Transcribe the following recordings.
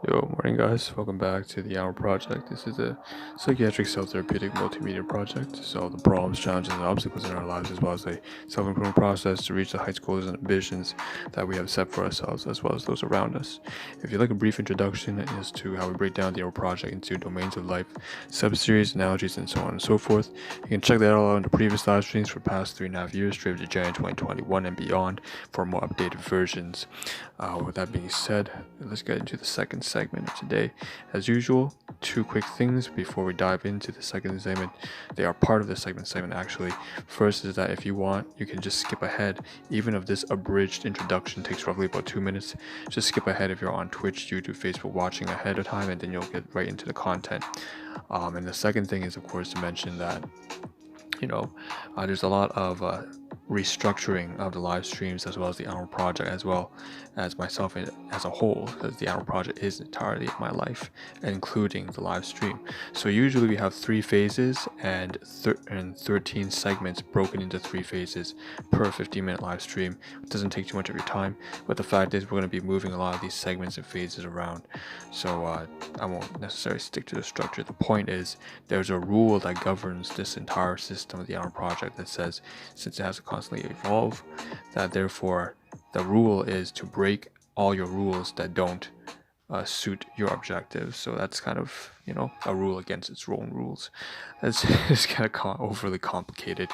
Yo, morning guys. Welcome back to the Ahn Rho Project. This is a psychiatric self-therapeutic multimedia project to solve the problems, challenges, and obstacles in our lives, as well as a self-improvement process to reach the heights, goals, and ambitions that we have set for ourselves, as well as those around us. If you'd like a brief introduction as to how we break down the Ahn Rho Project into domains of life, sub-series, analogies, and so on and so forth, you can check that all out in the previous live streams for past 3.5 years, straight to January 2021 and beyond for more updated versions. With that being said, let's get into the second segment of today. As usual, two quick things before we dive into the second segment. They are part of the segment actually. First is that if you want, you can just skip ahead. Even if this abridged introduction takes roughly about 2 minutes, just skip ahead if you're on Twitch, YouTube, Facebook watching ahead of time, and then you'll get right into the content. And the second thing is, of course, to mention that there's a lot of restructuring of the live streams as well as the Ahn Rho Project, as well as myself as a whole, because the Ahn Rho Project is entirely my life, including the live stream. So usually we have 3 phases and 13 segments broken into 3 phases per 15-minute live stream. It doesn't take too much of your time, but the fact is we're going to be moving a lot of these segments and phases around, so I won't necessarily stick to the structure. The point is there's a rule that governs this entire system of the Ahn Rho Project that says, since it has to constantly evolve, that therefore the rule is to break all your rules that don't suit your objectives. So that's kind of, a rule against its own rules. That's it's kind of overly complicated.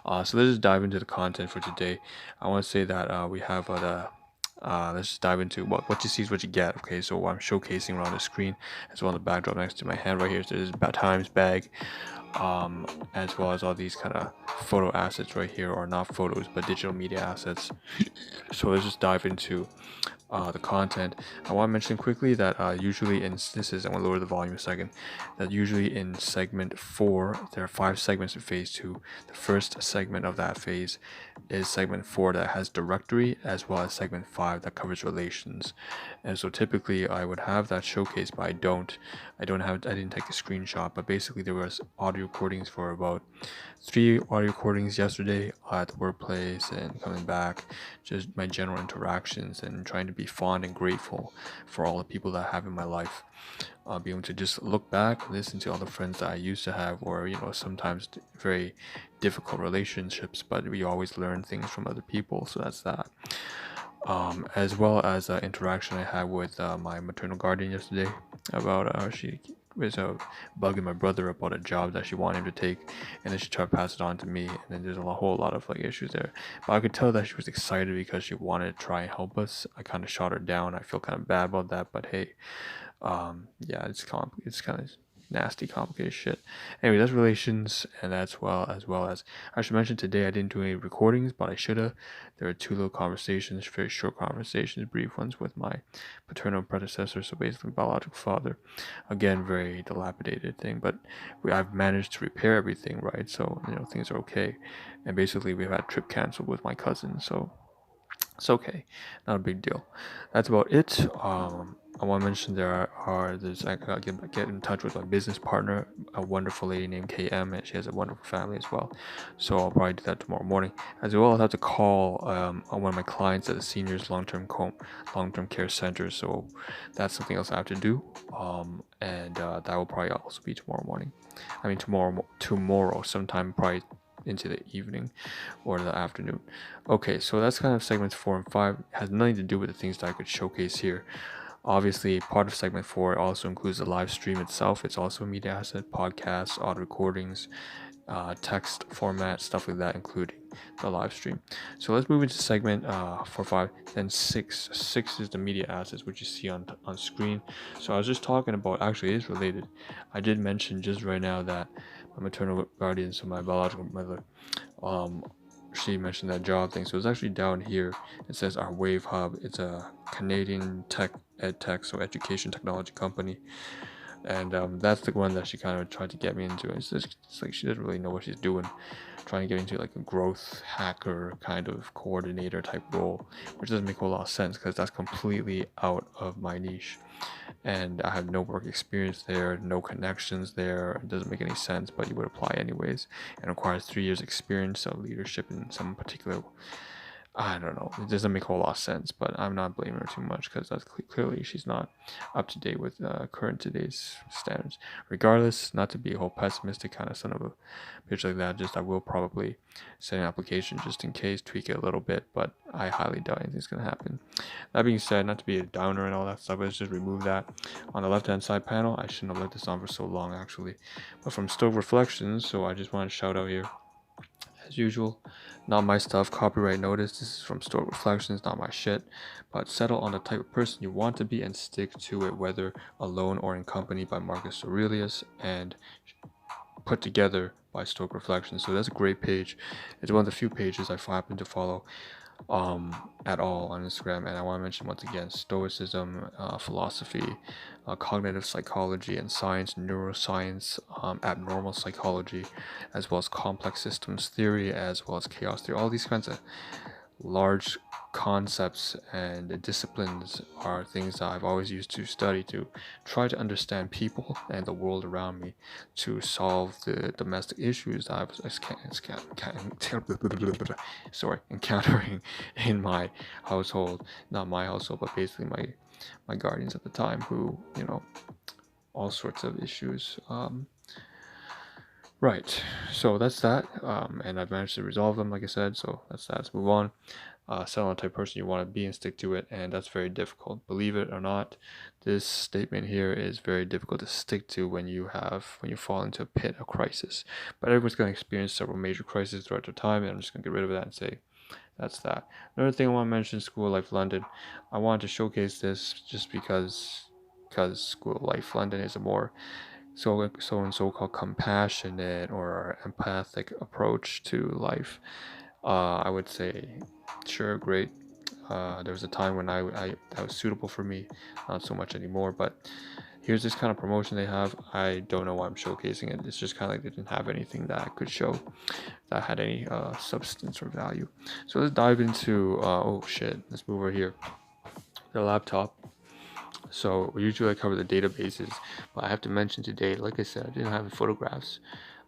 So let's just dive into the content for today. I want to say that we have let's just dive into what you see is what you get. Okay, so what I'm showcasing around the screen, as well as the backdrop next to my hand right here, so there's Times bag, as well as all these kind of photo assets right here, or not photos but digital media assets. So let's just dive into the content. I want to mention quickly that usually I'm going to lower the volume a second, that usually in segment 4 there are 5 segments in phase 2. The first segment of that phase is segment 4 that has directory, as well as segment 5 that covers relations. And so typically I would have that showcased, but I didn't take a screenshot. But basically there was audio recordings for about 3 audio recordings yesterday at the workplace, and coming back, just my general interactions and trying to be fond and grateful for all the people that I have in my life. Be able to just look back, listen to all the friends that I used to have, or sometimes very difficult relationships, but we always learn things from other people. So that's that. As well as interaction I had with my maternal guardian yesterday about she was bugging my brother about a job that she wanted him to take, and then she tried to pass it on to me, and then there's a whole lot of issues there. But I could tell that she was excited because she wanted to try and help us. I kind of shot her down. I feel kind of bad about that, but hey, yeah, it's kind of nasty, complicated shit. Anyway, that's relations, and as well as I should mention today I didn't do any recordings, but I should have. There are 2 little conversations, very short conversations, brief ones, with my paternal predecessor, so basically biological father. Again, very dilapidated thing, but I've managed to repair everything, right? So things are okay. And basically we've had a trip canceled with my cousin, so it's okay, not a big deal. That's about it. I want to mention I gotta get in touch with my business partner, a wonderful lady named KM, and she has a wonderful family as well. So I'll probably do that tomorrow morning. As well, I'll have to call one of my clients at the seniors long-term care center. So that's something else I have to do. And that will probably also be tomorrow morning. I mean tomorrow sometime, probably into the evening or the afternoon. Okay, so that's kind of segments 4 and 5. It has nothing to do with the things that I could showcase here. Obviously, part of segment 4 also includes the live stream itself. It's also a media asset, podcasts, audio recordings, text format, stuff like that, including the live stream. So let's move into segment 4, 5, then 6. 6 is the media assets, which you see on screen. So I was just talking about, actually it is related. I did mention just right now that my maternal guardian, so my biological mother, she mentioned that job thing. So it's actually down here. It says our Wave Hub. It's a Canadian ed tech, so education technology company, and that's the one that she kind of tried to get me into. It's like she doesn't really know what she's doing, trying to get into like a growth hacker kind of coordinator type role, which doesn't make a lot of sense because that's completely out of my niche, and I have no work experience there, no connections there. It doesn't make any sense, but you would apply anyways, and requires 3 years experience of leadership in some particular I don't know. It doesn't make a whole lot of sense, but I'm not blaming her too much because that's clearly she's not up to date with current today's standards. Regardless, not to be a whole pessimistic kind of son of a bitch like that. Just I will probably send an application just in case, tweak it a little bit, but I highly doubt anything's gonna happen. That being said, not to be a downer and all that stuff, let's just remove that. On the left-hand side panel, I shouldn't have left this on for so long actually, but from Stoic Reflections. So I just want to shout out here. As usual, not my stuff, copyright notice. This is from Stoic Reflections, not my shit. But settle on the type of person you want to be and stick to it, whether alone or in company, by Marcus Aurelius, and put together by Stoic Reflections. So that's a great page. It's one of the few pages I happen to follow at all on Instagram. And I want to mention once again Stoicism, philosophy, cognitive psychology and science, neuroscience, abnormal psychology, as well as complex systems theory, as well as chaos theory. All these kinds of large concepts and disciplines are things that I've always used to study to try to understand people and the world around me, to solve the domestic issues that I was encountering in my household. Not my household, but basically my guardians at the time, who, all sorts of issues. Right, so that's that, and I've managed to resolve them, like I said, so that's that. Let's move on. Settle on the type of person you want to be and stick to it, and that's very difficult. Believe it or not, this statement here is very difficult to stick to when you fall into a pit, a crisis. But everyone's going to experience several major crises throughout their time, and I'm just going to get rid of that and say that's that. Another thing I want to mention, School of Life London. I wanted to showcase this just because School of Life London is a more so-called compassionate or empathic approach to life. I would say, sure, great. There was a time when I that was suitable for me, not so much anymore. But here's this kind of promotion they have. I don't know why I'm showcasing it. It's just kind of like they didn't have anything that I could show that had any substance or value. So let's dive into. Oh shit! Let's move over here. The laptop. So usually I cover the databases, but I have to mention today, like I said, I didn't have photographs.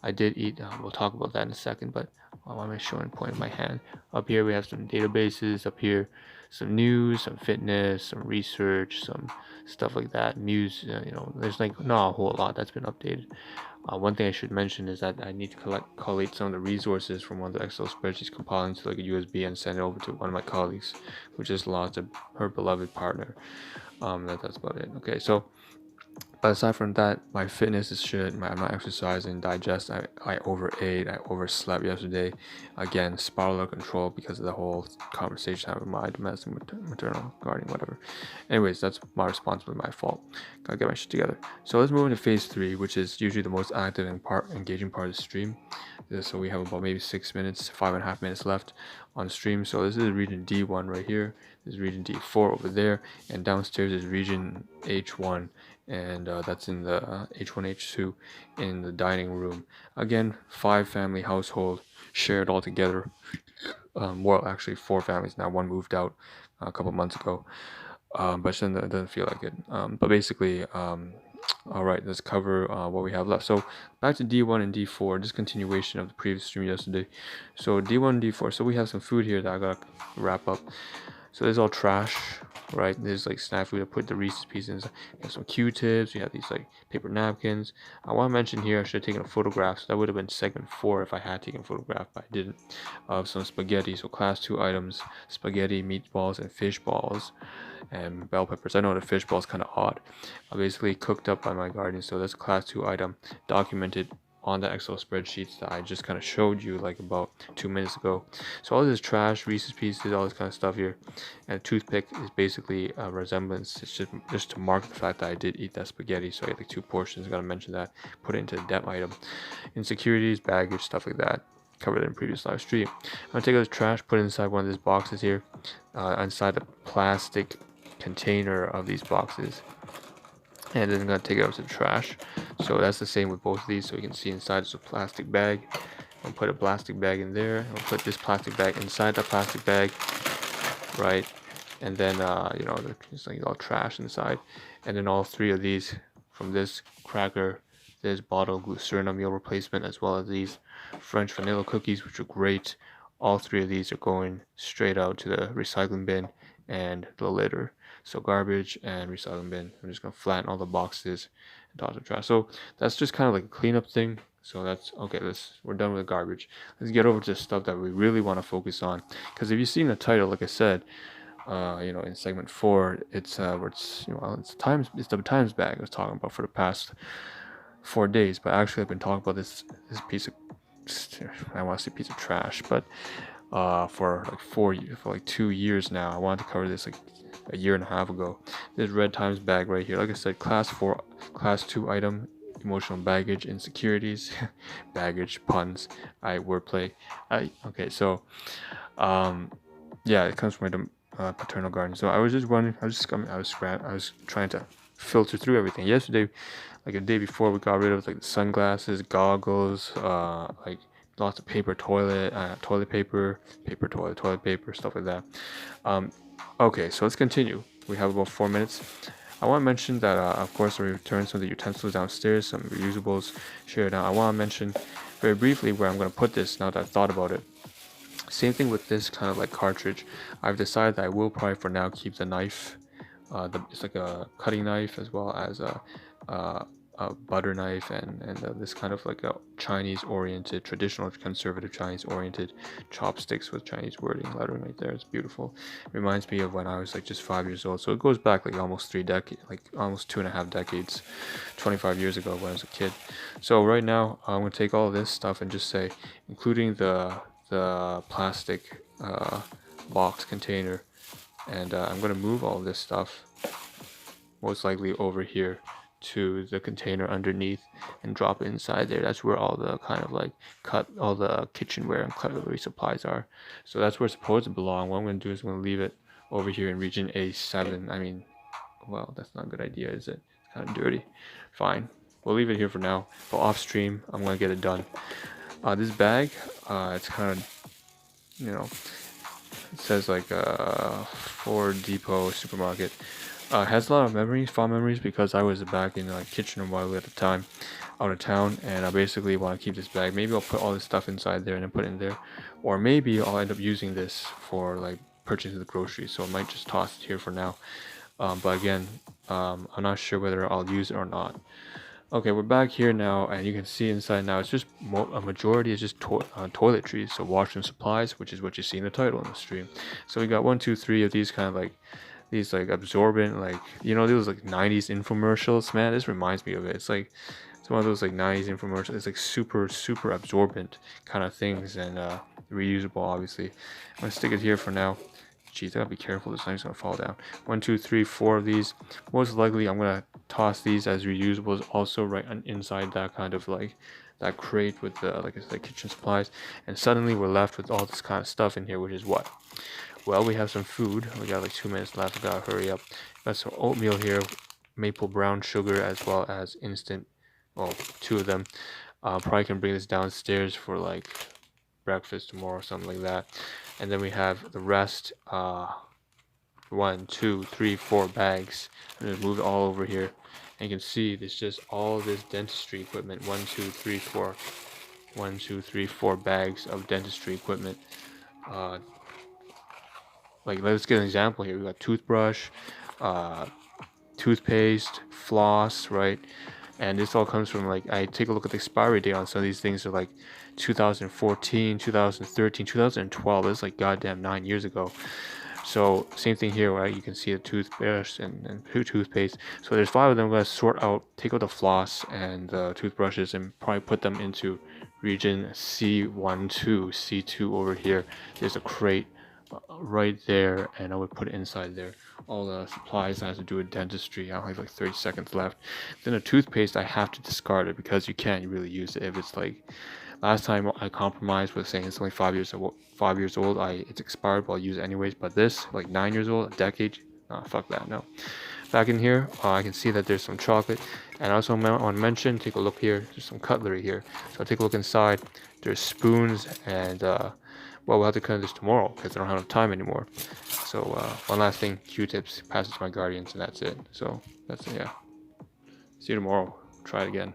I did eat. We'll talk about that in a second, but why am I showing point in my hand? Up here we have some databases. Up here, some news, some fitness, some research, some stuff like that. There's like not a whole lot that's been updated. One thing I should mention is that I need to collate some of the resources from one of the Excel spreadsheets, compile into like a USB and send it over to one of my colleagues who just lost her beloved partner. That's about it. Okay, so but aside from that, my fitness is shit. I'm not exercising, digest. I overate. I overslept yesterday. Again, spiral out of control because of the whole conversation I had with my domestic maternal guardian, whatever. Anyways, that's my responsibility, my fault. Gotta get my shit together. So let's move into phase 3, which is usually the most active and engaging part of the stream. So we have about maybe 6 minutes, 5.5 minutes left on the stream. So this is region D1 right here. This is region D4 over there, and downstairs is region H1, and that's in the H1, H2 in the dining room. Again, 5-family household shared all together. Well, actually 4 families now. One moved out a couple months ago, but it doesn't feel like it. But basically, all right, let's cover what we have left. So back to D1 and D4, just continuation of the previous stream yesterday. So D1 and D4. So we have some food here that I gotta wrap up. So this is all trash, right? There's like snack food. I put the Reese's Pieces in. We have some Q-tips. We have these like paper napkins. I want to mention here, I should have taken a photograph. So that would have been segment 4 if I had taken a photograph, but I didn't. Of some spaghetti. So class 2 items: spaghetti, meatballs, and fish balls, and bell peppers. I know the fish ball is kind of odd. Basically cooked up by my guardian. So that's a class 2 item, documented on the Excel spreadsheets that I just kind of showed you like about 2 minutes ago. So all this trash, Reese's Pieces, all this kind of stuff here, and a toothpick is basically a resemblance. It's just to mark the fact that I did eat that spaghetti. So I had like 2 portions. Gotta mention that. Put it into the debt item. Insecurities, baggage, stuff like that. Covered it in previous live stream. I'm gonna take out this trash, put it inside one of these boxes here, inside the plastic container of these boxes, and then I'm gonna take it out to the trash. So that's the same with both of these. So you can see inside is a plastic bag. I'll put a plastic bag in there. I'll put this plastic bag inside the plastic bag, right? And then there's like all trash inside. And then all 3 of these, from this cracker, this bottle of glucerina meal replacement, as well as these French vanilla cookies, which are great, all 3 of these are going straight out to the recycling bin and the litter. So garbage and recycling bin. I'm just gonna flatten all the boxes and toss the trash. So that's just kind of like a cleanup thing. So that's okay. We're done with the garbage. Let's get over to the stuff that we really want to focus on. Because if you've seen the title, like I said, in segment 4, it's where it's it's the times bag I was talking about for the past 4 days. But actually, I've been talking about this piece of, I want to say piece of trash, but for like 2 years now. I wanted to cover this like a year and a half ago. This red times bag right here, like I said, class 2 item, emotional baggage, insecurities, baggage, puns, wordplay. Yeah, it comes from my paternal garden. So I was just running, I was trying to filter through everything. Yesterday, like a day before, we got rid of like the sunglasses, goggles, like lots of paper toilet, toilet paper, toilet paper, stuff like that. Okay, so let's continue. We have about 4 minutes. I want to mention that, of course, we returned some of the utensils downstairs, some reusables shared out. I want to mention very briefly where I'm going to put this now that I've thought about it. Same thing with this kind of like cartridge. I've decided that I will probably for now keep the knife. It's like a cutting knife as well as a butter knife and this kind of like a Chinese oriented, traditional conservative Chinese oriented chopsticks with Chinese wording lettering right there. It's beautiful. It reminds me of when I was like just 5 years old. So it goes back like almost 3 decades, like almost 2.5 decades, 25 years ago when I was a kid. So right now I'm gonna take all of this stuff and just say, including the plastic box container, and I'm gonna move all this stuff most likely over here to the container underneath and drop it inside there. That's where all the kind of like all the kitchenware and cutlery supplies are. So that's where it's supposed to belong. What I'm gonna do is I'm gonna leave it over here in region A7. I mean, well, that's not a good idea, is it? It's kind of dirty. Fine, we'll leave it here for now. But off stream, I'm gonna get it done. This bag, it's kind of, it says like Ford Depot supermarket. Has a lot of memories, fond memories, because I was back in Kitchener at the time, out of town, and I basically want to keep this bag. Maybe I'll put all this stuff inside there and then put it in there, or maybe I'll end up using this for like purchasing the groceries. So I might just toss it here for now. But again, I'm not sure whether I'll use it or not. Okay, we're back here now, and you can see inside now. It's just a majority is just toiletries, so washroom supplies, which is what you see in the title in the stream. So we got 1, 2, 3 of these kind of like these like absorbent, like those like 90s infomercials. Man, this reminds me of it. It's like it's one of those like 90s infomercials. It's like super absorbent kind of things, and reusable, obviously. I'm gonna stick it here for now. Jeez, I gotta be careful. This knife's gonna fall down. 1, 2, 3, 4 of these. Most likely, I'm gonna toss these as reusables. Also, right inside that kind of like that crate with the like I said, kitchen supplies. And suddenly, we're left with all this kind of stuff in here, which is what? Well, we have some food. We got like 2 minutes left. We gotta hurry up. Got some oatmeal here, maple brown sugar, as well as instant. Well, 2 of them. Probably can bring this downstairs for like breakfast tomorrow or something like that. And then we have the rest. 1, 2, 3, 4 bags. I'm gonna move it all over here, and you can see there's just all this dentistry equipment. 1, 2, 3, 4. 1, 2, 3, 4 bags of dentistry equipment. Like, let's get an example here. We got toothbrush, toothpaste, floss, right? And this all comes from, like, I take a look at the expiry date on some of these things. Are like 2014, 2013, 2012. It's like goddamn 9 years ago. So same thing here, right? You can see the toothbrush and toothpaste. So there's 5 of them. I'm gonna sort out, take out the floss and the toothbrushes, and probably put them into region C12, C2 over here. There's a crate right there, and I would put it inside there. All the supplies that has to do with dentistry. I have like 30 seconds left. Then the toothpaste, I have to discard it because you can't really use it if it's like. Last time I compromised with saying it's only 5 years old. 5 years old. It's expired, but I'll use it anyways. But this, like 9 years old, a decade. Fuck that. No. Back in here, I can see that there's some chocolate, and I also want to mention. Take a look here. There's some cutlery here. So I'll take a look inside. There's spoons and. Well, we'll have to cut this tomorrow because I don't have enough time anymore. So one last thing, Q-tips, pass it to my guardians, and that's it. So that's it, yeah. See you tomorrow. Try it again.